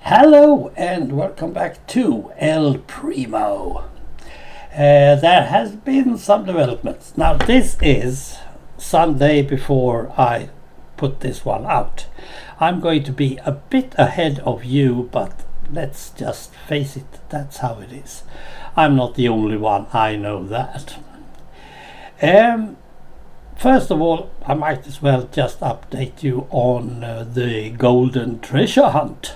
Hello and welcome back to El Primo. There has been some developments. Now this is Sunday before I put this one out. I'm going to be a bit ahead of you, but let's just face it, that's how it is. I'm not the only one, I know that. First of all, I might as well just update you on the golden treasure hunt.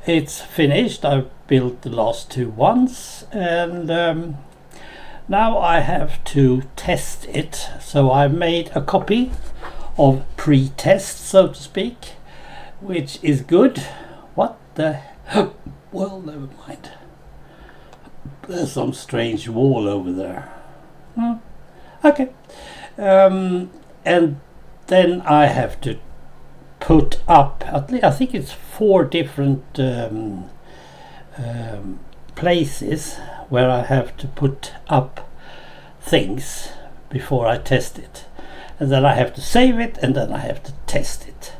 It's finished. I've built the last two ones, and now I have to test it. So I made a copy of pre-test, so to speak, which is good. What the well, never mind. There's some strange wall over there. Okay. And then I have to put up, I think it's 4 different places where I have to put up things before I test it, and then I have to save it, and then I have to test it.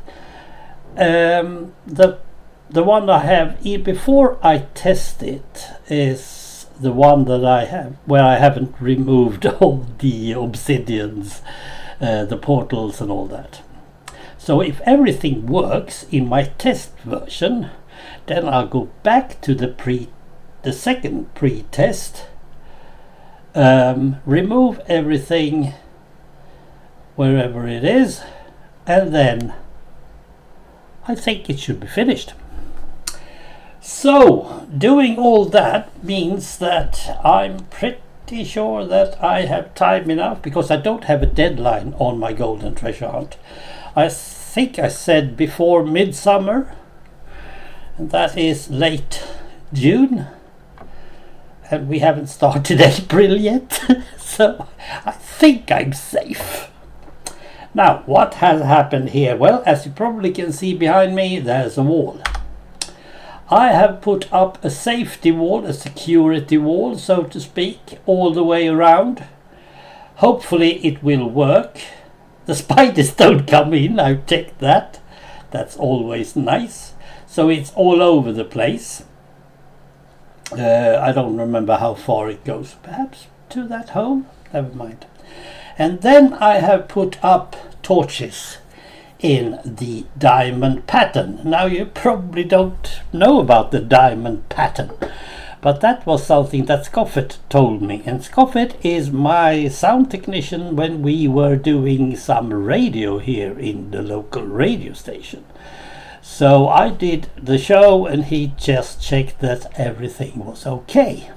The one I have before I test it is the one that I have where I haven't removed all the obsidians, the portals and all that. So if everything works in my test version, then I'll go back to the second pre-test, remove everything wherever it is, and then I think it should be finished. So doing all that means that I'm pretty sure that I have time enough, because I don't have a deadline on my golden treasure hunt. I think I said before midsummer, and that is late June, and we haven't started April yet, so I think I'm safe. Now, what has happened here? Well, as you probably can see behind me, there's a wall. I have put up a safety wall, a security wall, so to speak, all the way around. Hopefully it will work. The spiders don't come in, I've checked that. That's always nice. So it's all over the place. I don't remember how far it goes. Perhaps to that home? Never mind. And then I have put up torches in the diamond pattern. Now you probably don't know about the diamond pattern, but that was something that Scoffet told me, and Scoffet is my sound technician when we were doing some radio here in the local radio station. So I did the show and he just checked that everything was okay.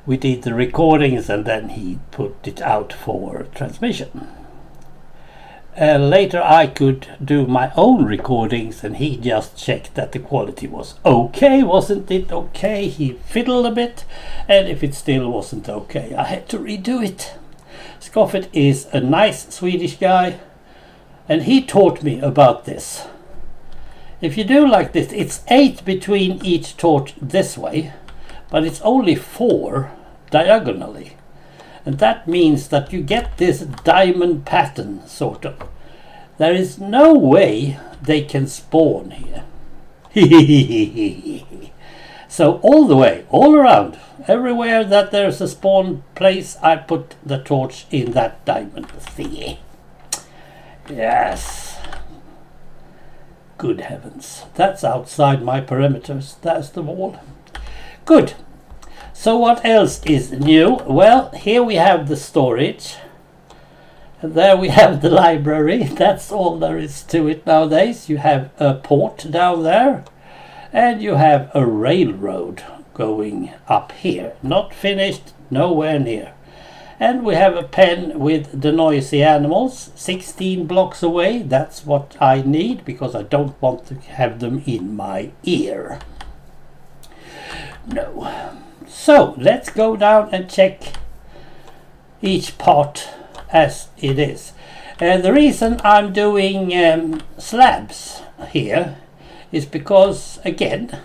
We did the recordings and then he put it out for transmission. Later I could do my own recordings and he just checked that the quality was okay. Wasn't it okay? He fiddled a bit, and if it still wasn't okay, I had to redo it. Scoffet is a nice Swedish guy, and he taught me about this. If you do like this, it's 8 between each torch this way, but it's only 4 diagonally. And that means that you get this diamond pattern, sort of. There is no way they can spawn here. So all the way, all around, everywhere that there's a spawn place, I put the torch in that diamond thingy. Yes. Good heavens. That's outside my perimeters. That's the wall. Good. So what else is new? Well, here we have the storage. And there we have the library. That's all there is to it nowadays. You have a port down there. And you have a railroad going up here. Not finished, nowhere near. And we have a pen with the noisy animals, 16 blocks away. That's what I need, because I don't want to have them in my ear. No. So let's go down and check each part as it is. The reason I'm doing slabs here is because, again,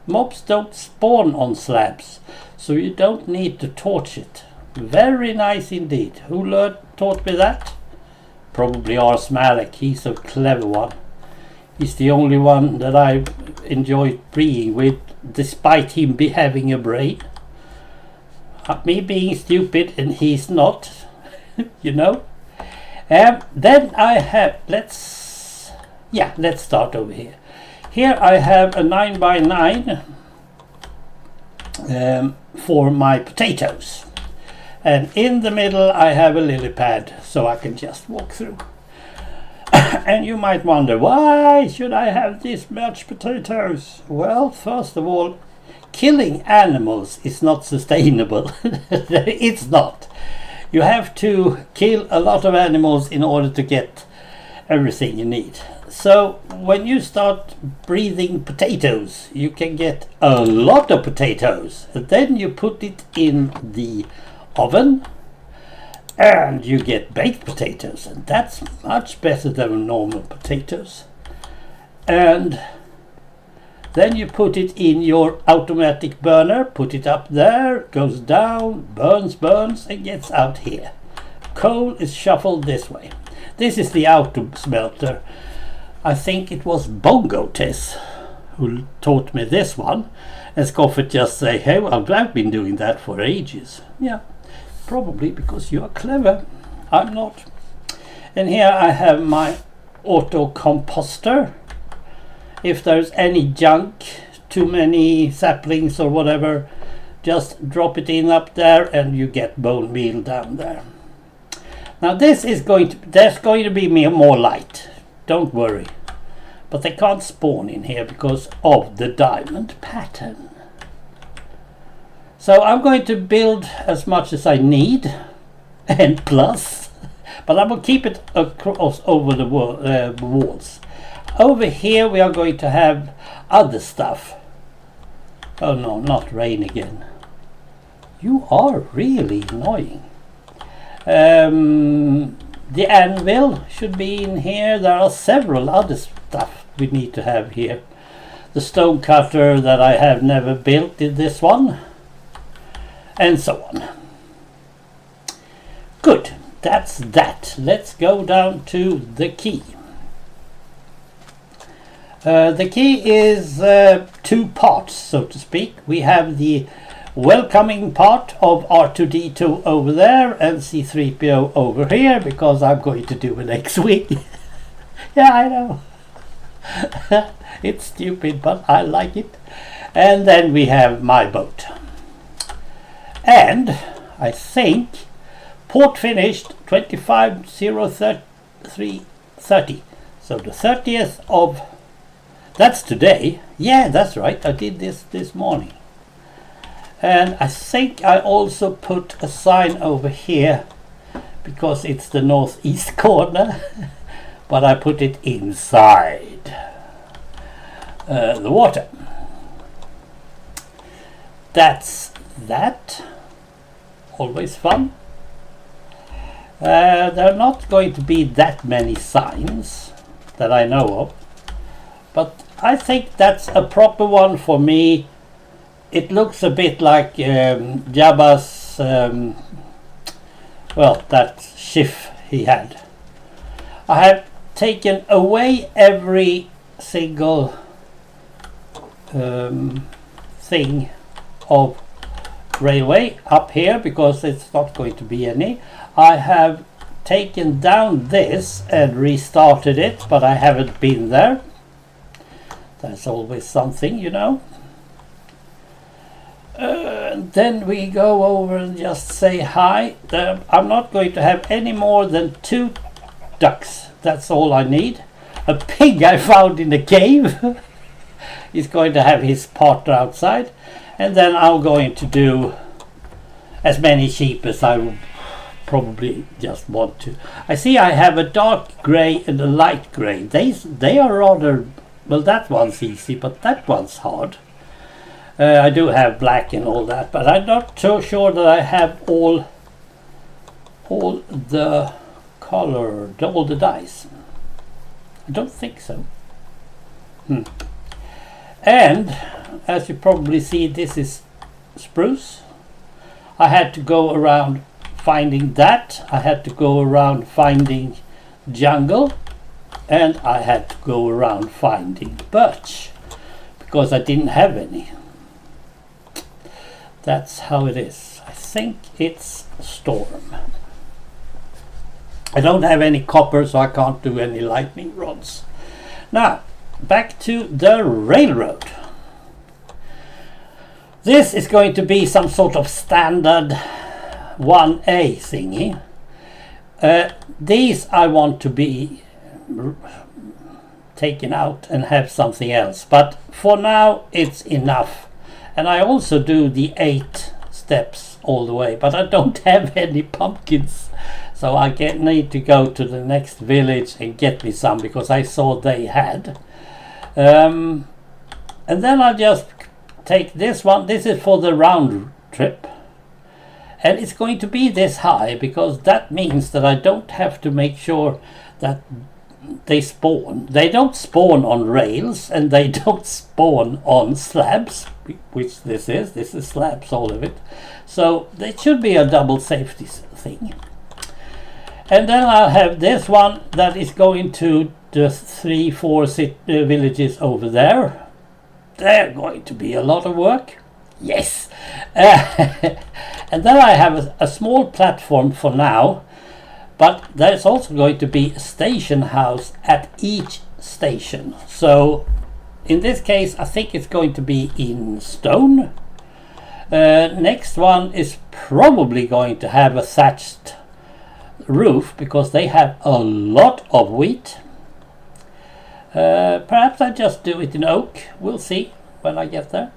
mobs don't spawn on slabs, so you don't need to torch it. Very nice indeed. Who taught me that? Probably Ars Malek. He's a clever one. He's the only one that I enjoy breeding with, despite him having a brain. Me being stupid and he's not, you know. Then I have, let's start over here. Here I have a 9x9 for my potatoes. And in the middle I have a lily pad so I can just walk through. And you might wonder, why should I have this much potatoes? Well, first of all, killing animals is not sustainable. It's not. You have to kill a lot of animals in order to get everything you need. So when you start breeding potatoes, you can get a lot of potatoes. And then you put it in the oven and you get baked potatoes, and that's much better than normal potatoes. And then you put it in your automatic burner, put it up there, goes down, burns and gets out here. Coal is shuffled this way. This is the auto smelter. I think it was Bongo Tess who taught me this one. And Scofford just say, hey, well, I've been doing that for ages. Yeah, probably because you are clever. I'm not. And here I have my auto composter. If there's any junk, too many saplings or whatever, just drop it in up there and you get bone meal down there. Now this is there's going to be more light, don't worry. But they can't spawn in here because of the diamond pattern. So I'm going to build as much as I need, and plus, but I will keep it across over the walls. Over here we are going to have other stuff. Oh no, not rain again. You are really annoying. The anvil should be in here. There are several other stuff we need to have here. The stone cutter that I have never built in this one. And so on. Good, that's that. Let's go down to the key. The key is 2 parts, so to speak. We have the welcoming part of R2D2 over there and C3PO over here, because I'm going to do an X-Wing. Yeah, I know. It's stupid, but I like it. And then we have my boat. And I think port finished 25/03/30. So the 30th of... That's today. Yeah, that's right. I did this morning. And I think I also put a sign over here because it's the northeast corner. But I put it inside the water. That's that. Always fun. There are not going to be that many signs that I know of. But I think that's a proper one for me. It looks a bit like Jabba's, that shift he had. I have taken away every single thing of railway up here because it's not going to be any. I have taken down this and restarted it, but I haven't been there. That's always something, you know. Then we go over and just say hi. I'm not going to have any more than 2 ducks. That's all I need. A pig I found in the cave. He's going to have his partner outside. And then I'm going to do as many sheep as I probably just want to. I see I have a dark grey and a light grey. They are rather... Well, that one's easy, but that one's hard. I do have black and all that, but I'm not so sure that I have all the color, all the dice. I don't think so. And as you probably see, this is spruce. I had to go around finding that. I had to go around finding jungle. and I had to go around finding birch because I didn't have any. That's how it is. I think it's storm. I don't have any copper, so I can't do any lightning rods. Now, back to the railroad. This is going to be some sort of standard 1A thingy. These I want to be taken out and have something else, but for now it's enough. And I also do the 8 steps all the way, but I don't have any pumpkins, so I need to go to the next village and get me some, because I saw they had. And then I just take this one. This is for the round trip, and it's going to be this high because that means that I don't have to make sure that they spawn. They don't spawn on rails, and they don't spawn on slabs, which this is slabs, all of it. So it should be a double safety thing. And then I'll have this one that is going to the 3-4 villages over there. They're going to be a lot of work. Yes. And then I have a small platform for now, but there's also going to be a station house at each station. So in this case, I think it's going to be in stone. Next one is probably going to have a thatched roof because they have a lot of wheat. Perhaps I just do it in oak. We'll see when I get there.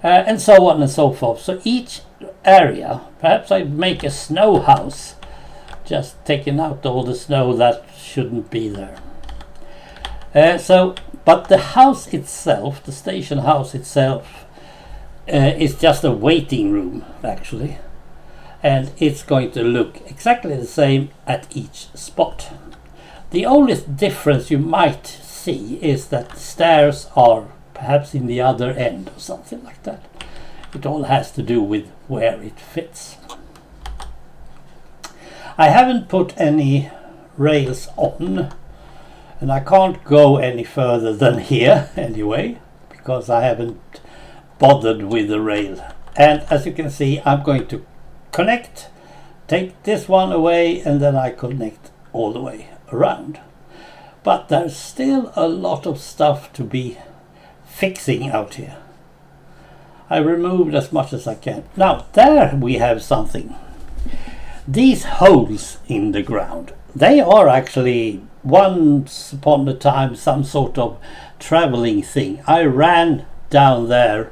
And so on and so forth. So each area, perhaps I make a snow house, just taking out all the snow that shouldn't be there. But the house itself, the station house itself, is just a waiting room actually, and it's going to look exactly the same at each spot. The only difference you might see is that the stairs are perhaps in the other end or something like that. It all has to do with where it fits. I haven't put any rails on, and I can't go any further than here anyway, because I haven't bothered with the rail. And as you can see, I'm going to connect, take this one away, and then I connect all the way around. But there's still a lot of stuff to be fixing out here. I removed as much as I can. Now there we have something. These holes in the ground, they are actually once upon a time some sort of traveling thing. I ran down there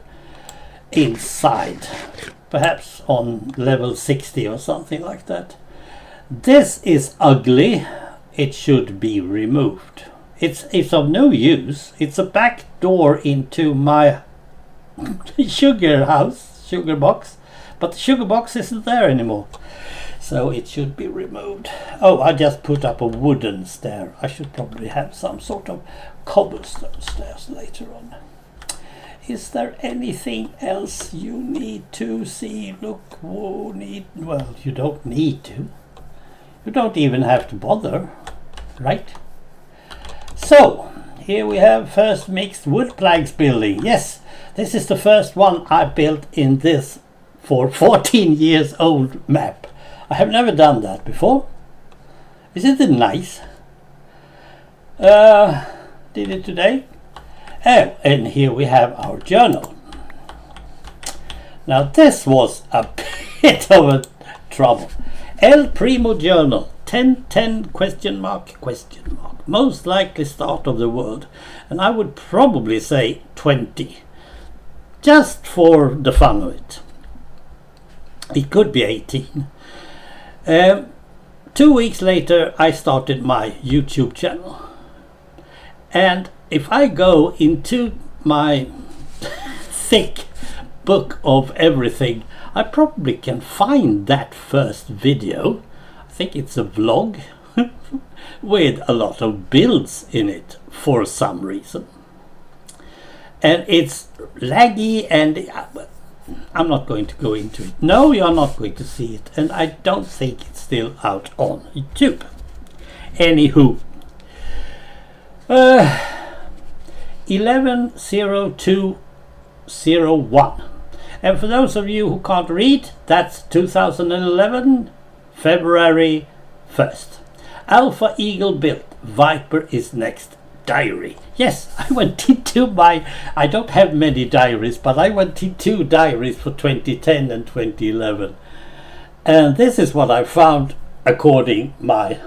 inside, perhaps on level 60 or something like that. This is ugly. It should be removed. It's of no use. It's a back door into my sugar box, but the sugar box isn't there anymore, so it should be removed. Oh, I just put up a wooden stair. I should probably have some sort of cobblestone stairs later on. Is there anything else you need to see? Look, well, you don't need to. You don't even have to bother, right? So here we have first mixed wood planks building. Yes, this is the first one I built in this for 14 years old map. I have never done that before. Isn't it nice? Did it today. Oh, and here we have our journal. Now this was a bit of a trouble. El Primo journal 1010 question mark. Most likely start of the world, and I would probably say 20, just for the fun of it. It could be 18. 2 weeks later I started my YouTube channel, and if I go into my thick book of everything, I probably can find that first video. I think it's a vlog with a lot of builds in it for some reason, and it's laggy, and I'm not going to go into it. No, you're not going to see it, and I don't think it's still out on YouTube. Anywho, 110201. And for those of you who can't read, that's 2011, February 1st. Alpha Eagle built. Viper is next. Diary. Yes, I went into I don't have many diaries, but I went into diaries for 2010 and 2011. And this is what I found according my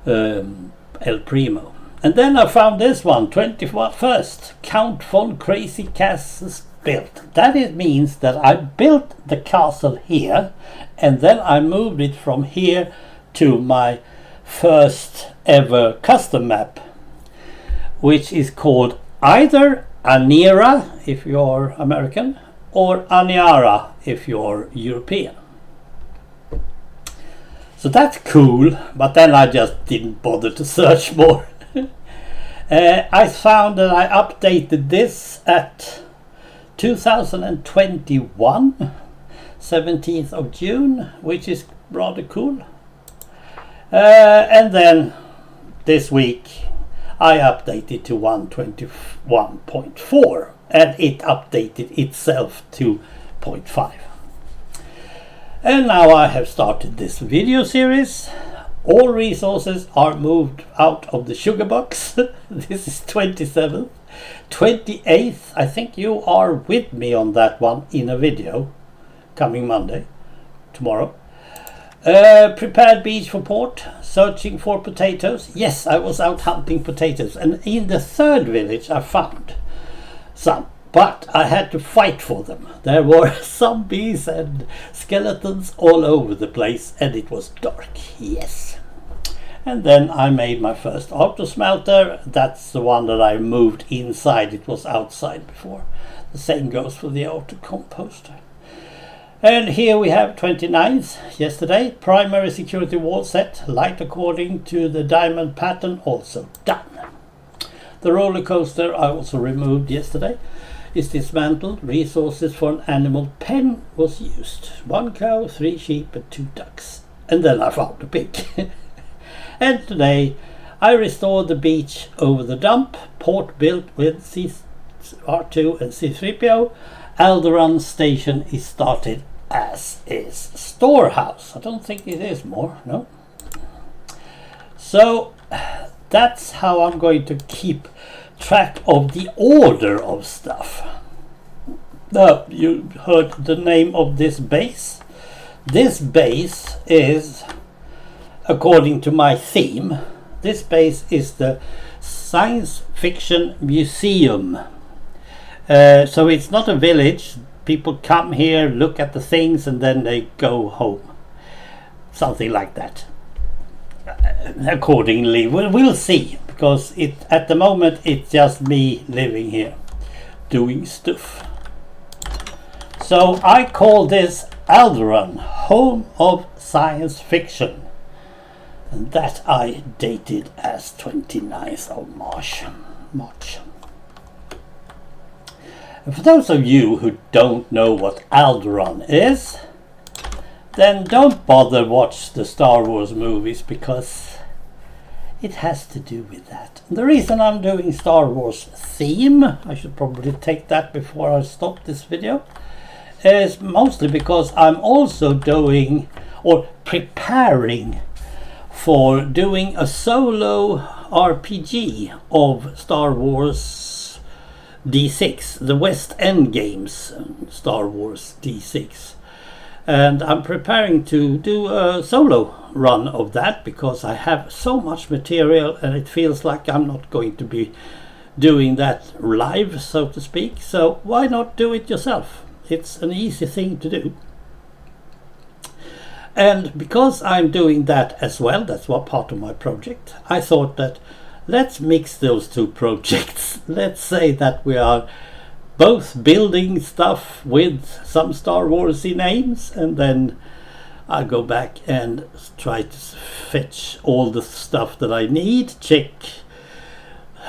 El Primo. And then I found this one, 21st, Count von Crazy Castles built. That means that I built the castle here, and then I moved it from here to my first ever custom map, which is called either Anira if you're American or Aniara if you're European. So that's cool, but then I just didn't bother to search more. I found that I updated this at 2021, 17th of June, which is rather cool. And then this week I updated to 121.4 and it updated itself to 0.5. And now I have started this video series. All resources are moved out of the sugar box. This is 27th. 28th, I think you are with me on that one in a video coming Monday, tomorrow. Prepared beach for port, searching for potatoes. Yes, I was out hunting potatoes, and in the third village I found some, but I had to fight for them. There were zombies and skeletons all over the place, and it was dark. Yes. And then I made my first auto smelter. That's the one that I moved inside. It was outside before. The same goes for the auto composter. And here we have 29th, yesterday, primary security wall set, light according to the diamond pattern, also done. The roller coaster I also removed yesterday is dismantled. Resources for an animal pen was used. 1 cow, 3 sheep and 2 ducks. And then I found a pig. And today I restored the beach over the dump, port built with R2 and C3PO. Alderaan station is started, as is storehouse. I don't think it is more, no. So that's how I'm going to keep track of the order of stuff. Now, you heard the name of this base. This base is, according to my theme, this base is the Science Fiction Museum. So it's not a village. People come here, look at the things, and then they go home. Something like that. Accordingly, we'll see, because at the moment it's just me living here, doing stuff. So I call this Alderaan, home of science fiction. And that I dated as 29th of March. And for those of you who don't know what Alderaan is, then don't bother watch the Star Wars movies, because it has to do with that. And the reason I'm doing Star Wars theme, I should probably take that before I stop this video, is mostly because I'm also doing or preparing for doing a solo RPG of Star Wars D6, the West End games, Star Wars D6. And I'm preparing to do a solo run of that, because I have so much material and it feels like I'm not going to be doing that live, so to speak. So why not do it yourself? It's an easy thing to do. And because I'm doing that as well, that's what part of my project, I thought that let's mix those two projects. Let's say that we are both building stuff with some Star Warsy names, and then I go back and try to fetch all the stuff that I need, check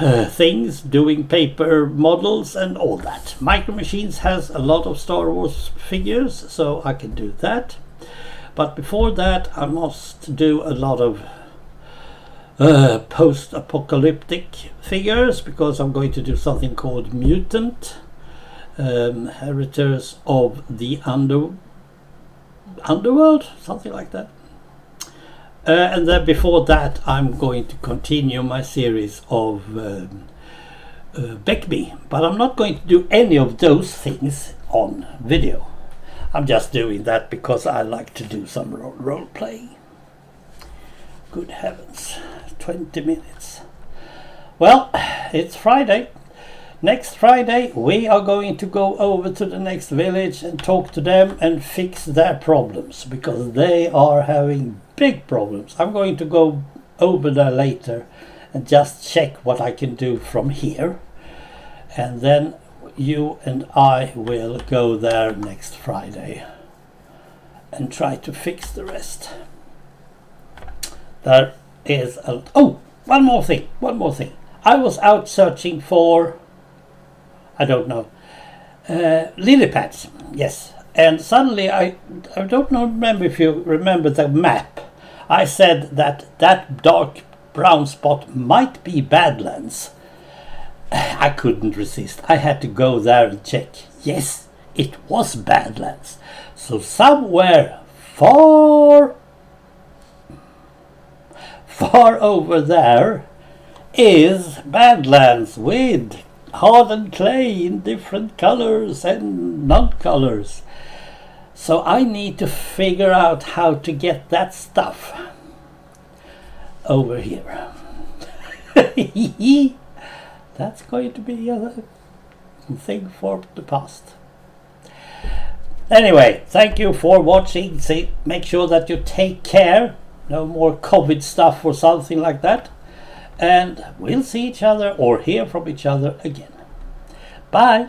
things, doing paper models and all that. Micro Machines has a lot of Star Wars figures, so I can do that. But before that I must do a lot of post-apocalyptic figures, because I'm going to do something called Mutant, Heritors of the Underworld, something like that. And then before that I'm going to continue my series of Beckby, but I'm not going to do any of those things on video. I'm just doing that because I like to do some role playing. Good heavens, 20 minutes. Well, it's Friday. Next Friday we are going to go over to the next village and talk to them and fix their problems, because they are having big problems. I'm going to go over there later and just check what I can do from here, and then you and I will go there next Friday and try to fix the rest. There is one more thing. I was out searching for, I don't know, lily pads, yes, and suddenly I don't remember if you remember the map. I said that dark brown spot might be Badlands. I couldn't resist. I had to go there and check. Yes, it was Badlands. So somewhere far over there is Badlands with hardened clay in different colors and non-colors. So I need to figure out how to get that stuff over here. That's going to be a thing for the past. Anyway, thank you for watching. Make sure that you take care. No more COVID stuff or something like that. And we'll see each other or hear from each other again. Bye.